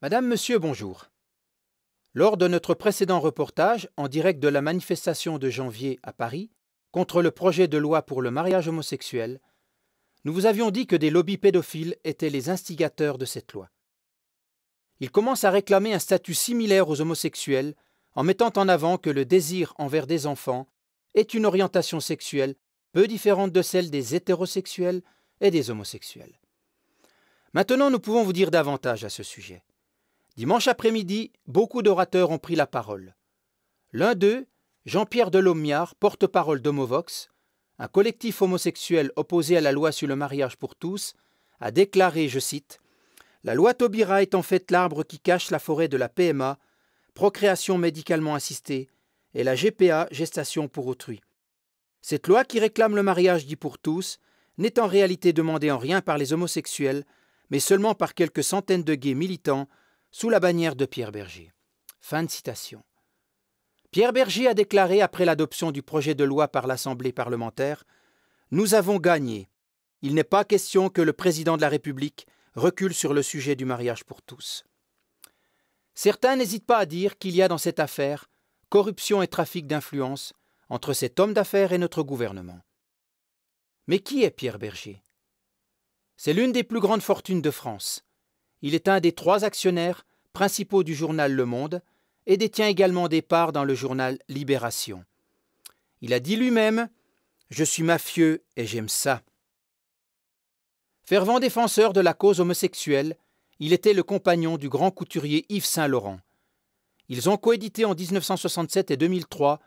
Madame, Monsieur, bonjour. Lors de notre précédent reportage en direct de la manifestation de janvier à Paris contre le projet de loi pour le mariage homosexuel, nous vous avions dit que des lobbies pédophiles étaient les instigateurs de cette loi. Ils commencent à réclamer un statut similaire aux homosexuels en mettant en avant que le désir envers des enfants est une orientation sexuelle peu différente de celle des hétérosexuels et des homosexuels. Maintenant, nous pouvons vous dire davantage à ce sujet. Dimanche après-midi, beaucoup d'orateurs ont pris la parole. L'un d'eux, Jean-Pierre Delaumiard, porte-parole d'Homovox, un collectif homosexuel opposé à la loi sur le mariage pour tous, a déclaré, je cite, « La loi Taubira est en fait l'arbre qui cache la forêt de la PMA, procréation médicalement assistée, et la GPA, gestation pour autrui. Cette loi qui réclame le mariage dit pour tous n'est en réalité demandée en rien par les homosexuels, mais seulement par quelques centaines de gays militants sous la bannière de Pierre Berger. » Fin de citation. Pierre Berger a déclaré après l'adoption du projet de loi par l'Assemblée parlementaire « Nous avons gagné. Il n'est pas question que le président de la République recule sur le sujet du mariage pour tous. » Certains n'hésitent pas à dire qu'il y a dans cette affaire corruption et trafic d'influence entre cet homme d'affaires et notre gouvernement. Mais qui est Pierre Berger? C'est l'une des plus grandes fortunes de France. Il est un des 3 actionnaires principaux du journal Le Monde et détient également des parts dans le journal Libération. Il a dit lui-même « Je suis mafieux et j'aime ça ». Fervent défenseur de la cause homosexuelle, il était le compagnon du grand couturier Yves Saint-Laurent. Ils ont coédité en 1967 et 2003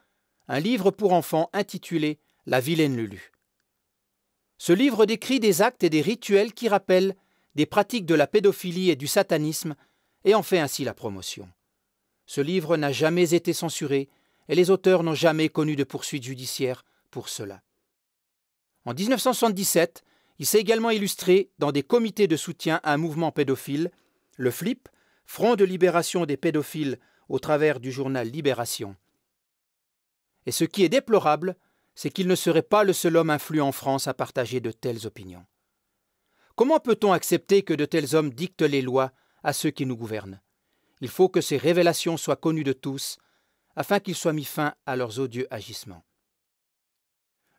un livre pour enfants intitulé « La vilaine Lulu ». Ce livre décrit des actes et des rituels qui rappellent des pratiques de la pédophilie et du satanisme et en fait ainsi la promotion. Ce livre n'a jamais été censuré et les auteurs n'ont jamais connu de poursuite judiciaire pour cela. En 1977, il s'est également illustré dans des comités de soutien à un mouvement pédophile, le FLIP, Front de libération des pédophiles au travers du journal Libération. Et ce qui est déplorable, c'est qu'il ne serait pas le seul homme influent en France à partager de telles opinions. Comment peut-on accepter que de tels hommes dictent les lois à ceux qui nous gouvernent? Il faut que ces révélations soient connues de tous, afin qu'il soit mis fin à leurs odieux agissements.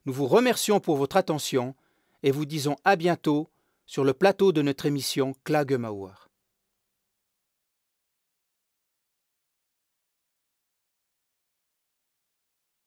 Nous vous remercions pour votre attention et vous disons à bientôt sur le plateau de notre émission Klagemauer.